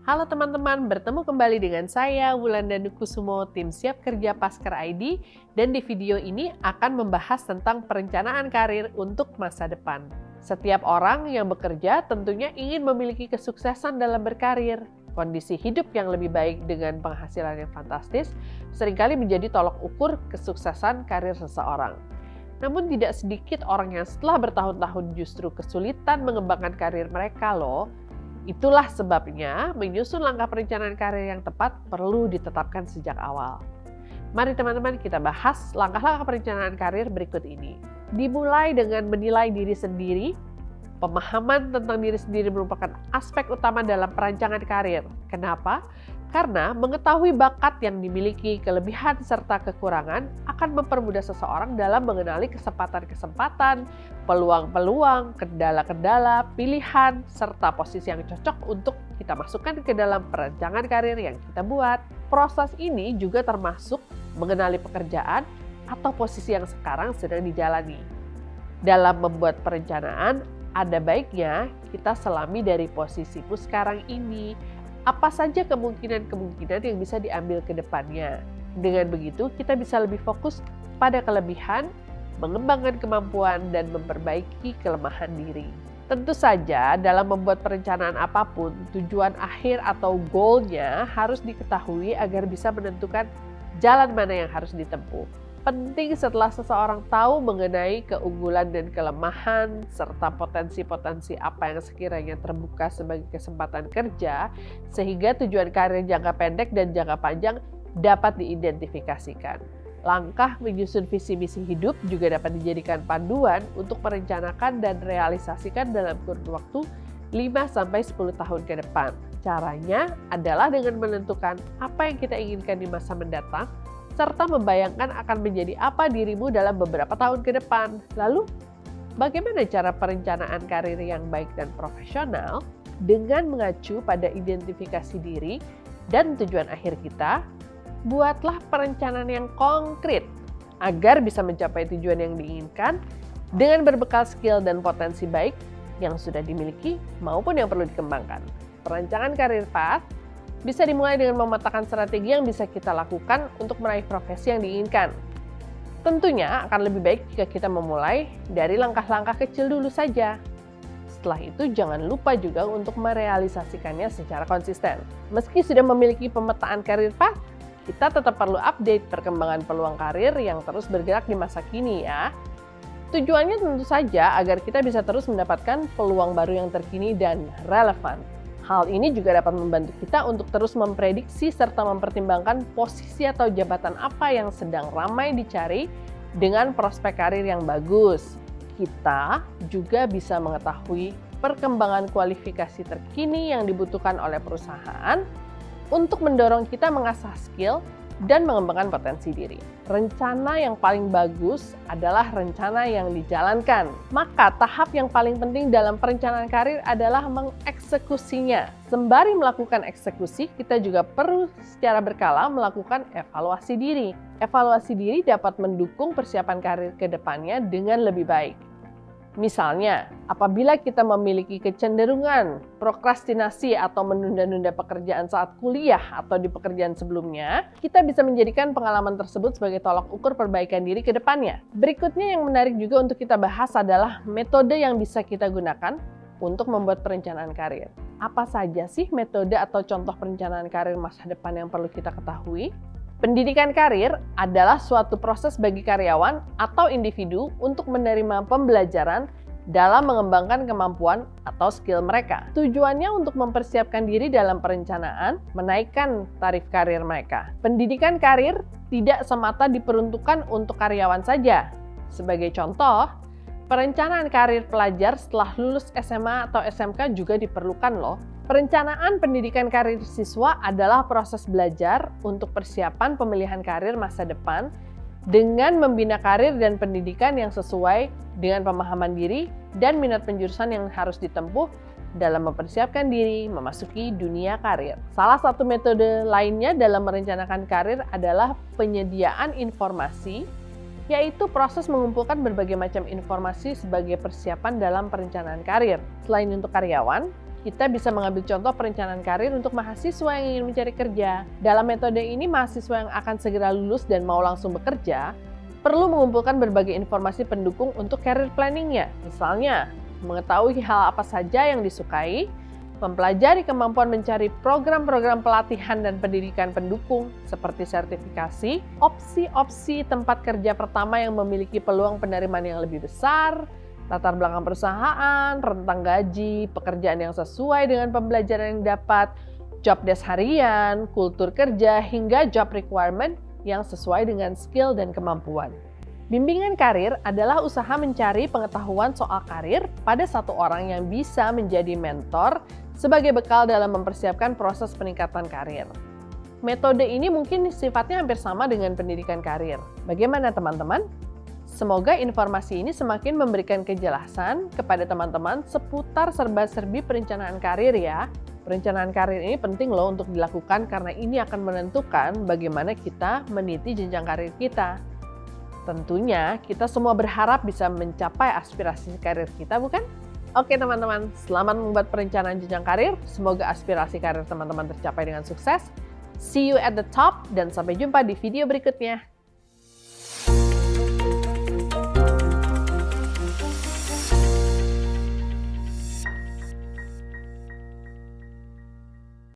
Halo teman-teman, bertemu kembali dengan saya Wulandari Kusumo, tim Siap Kerja Pasker ID, dan di video ini akan membahas tentang perencanaan karir untuk masa depan. Setiap orang yang bekerja tentunya ingin memiliki kesuksesan dalam berkarir. Kondisi hidup yang lebih baik dengan penghasilan yang fantastis seringkali menjadi tolok ukur kesuksesan karir seseorang. Namun tidak sedikit orang yang setelah bertahun-tahun justru kesulitan mengembangkan karir mereka loh. Itulah sebabnya menyusun langkah perencanaan karir yang tepat perlu ditetapkan sejak awal. Mari teman-teman kita bahas langkah-langkah perencanaan karir berikut ini. Dimulai dengan menilai diri sendiri. Pemahaman tentang diri sendiri merupakan aspek utama dalam perancangan karir. Kenapa? Karena mengetahui bakat yang dimiliki, kelebihan serta kekurangan akan mempermudah seseorang dalam mengenali kesempatan-kesempatan, peluang-peluang, kendala-kendala, pilihan, serta posisi yang cocok untuk kita masukkan ke dalam perancangan karir yang kita buat. Proses ini juga termasuk mengenali pekerjaan atau posisi yang sekarang sedang dijalani. Dalam membuat perencanaan, ada baiknya kita selami dari posisimu sekarang ini. Apa saja kemungkinan-kemungkinan yang bisa diambil ke depannya. Dengan begitu, kita bisa lebih fokus pada kelebihan, mengembangkan kemampuan, dan memperbaiki kelemahan diri. Tentu saja, dalam membuat perencanaan apapun, tujuan akhir atau goal-nya harus diketahui agar bisa menentukan jalan mana yang harus ditempuh. Penting setelah seseorang tahu mengenai keunggulan dan kelemahan, serta potensi-potensi apa yang sekiranya terbuka sebagai kesempatan kerja, sehingga tujuan karir jangka pendek dan jangka panjang dapat diidentifikasikan. Langkah menyusun visi misi hidup juga dapat dijadikan panduan untuk merencanakan dan realisasikan dalam kurun waktu 5-10 tahun ke depan. Caranya adalah dengan menentukan apa yang kita inginkan di masa mendatang, serta membayangkan akan menjadi apa dirimu dalam beberapa tahun ke depan. Lalu, bagaimana cara perencanaan karir yang baik dan profesional? Dengan mengacu pada identifikasi diri dan tujuan akhir kita, buatlah perencanaan yang konkret agar bisa mencapai tujuan yang diinginkan dengan berbekal skill dan potensi baik yang sudah dimiliki maupun yang perlu dikembangkan. Perencanaan karir path bisa dimulai dengan memetakan strategi yang bisa kita lakukan untuk meraih profesi yang diinginkan. Tentunya akan lebih baik jika kita memulai dari langkah-langkah kecil dulu saja. Setelah itu jangan lupa juga untuk merealisasikannya secara konsisten. Meski sudah memiliki pemetaan karir path, kita tetap perlu update perkembangan peluang karir yang terus bergerak di masa kini ya. Tujuannya tentu saja agar kita bisa terus mendapatkan peluang baru yang terkini dan relevan. Hal ini juga dapat membantu kita untuk terus memprediksi serta mempertimbangkan posisi atau jabatan apa yang sedang ramai dicari dengan prospek karir yang bagus. Kita juga bisa mengetahui perkembangan kualifikasi terkini yang dibutuhkan oleh perusahaan untuk mendorong kita mengasah skill dan mengembangkan potensi diri. Rencana yang paling bagus adalah rencana yang dijalankan. Maka tahap yang paling penting dalam perencanaan karir adalah mengeksekusinya. Sembari melakukan eksekusi, kita juga perlu secara berkala melakukan evaluasi diri. Evaluasi diri dapat mendukung persiapan karir ke depannya dengan lebih baik. Misalnya, apabila kita memiliki kecenderungan prokrastinasi atau menunda-nunda pekerjaan saat kuliah atau di pekerjaan sebelumnya, kita bisa menjadikan pengalaman tersebut sebagai tolak ukur perbaikan diri ke depannya. Berikutnya yang menarik juga untuk kita bahas adalah metode yang bisa kita gunakan untuk membuat perencanaan karir. Apa saja sih metode atau contoh perencanaan karir masa depan yang perlu kita ketahui? Pendidikan karir adalah suatu proses bagi karyawan atau individu untuk menerima pembelajaran dalam mengembangkan kemampuan atau skill mereka. Tujuannya untuk mempersiapkan diri dalam perencanaan, menaikkan tarif karir mereka. Pendidikan karir tidak semata diperuntukkan untuk karyawan saja. Sebagai contoh, perencanaan karir pelajar setelah lulus SMA atau SMK juga diperlukan loh. Perencanaan pendidikan karir siswa adalah proses belajar untuk persiapan pemilihan karir masa depan dengan membina karir dan pendidikan yang sesuai dengan pemahaman diri dan minat penjurusan yang harus ditempuh dalam mempersiapkan diri memasuki dunia karir. Salah satu metode lainnya dalam merencanakan karir adalah penyediaan informasi, yaitu proses mengumpulkan berbagai macam informasi sebagai persiapan dalam perencanaan karir. Selain untuk karyawan, kita bisa mengambil contoh perencanaan karir untuk mahasiswa yang ingin mencari kerja. Dalam metode ini, mahasiswa yang akan segera lulus dan mau langsung bekerja perlu mengumpulkan berbagai informasi pendukung untuk career planning-nya. Misalnya, mengetahui hal apa saja yang disukai, mempelajari kemampuan mencari program-program pelatihan dan pendidikan pendukung seperti sertifikasi, opsi-opsi tempat kerja pertama yang memiliki peluang penerimaan yang lebih besar, latar belakang perusahaan, rentang gaji, pekerjaan yang sesuai dengan pembelajaran yang dapat, job desk harian, kultur kerja, hingga job requirement yang sesuai dengan skill dan kemampuan. Bimbingan karir adalah usaha mencari pengetahuan soal karir pada satu orang yang bisa menjadi mentor sebagai bekal dalam mempersiapkan proses peningkatan karir. Metode ini mungkin sifatnya hampir sama dengan pendidikan karir. Bagaimana teman-teman? Semoga informasi ini semakin memberikan kejelasan kepada teman-teman seputar serba-serbi perencanaan karir ya. Perencanaan karir ini penting loh untuk dilakukan karena ini akan menentukan bagaimana kita meniti jenjang karir kita. Tentunya kita semua berharap bisa mencapai aspirasi karir kita, bukan? Oke teman-teman, selamat membuat perencanaan jenjang karir. Semoga aspirasi karir teman-teman tercapai dengan sukses. See you at the top dan sampai jumpa di video berikutnya.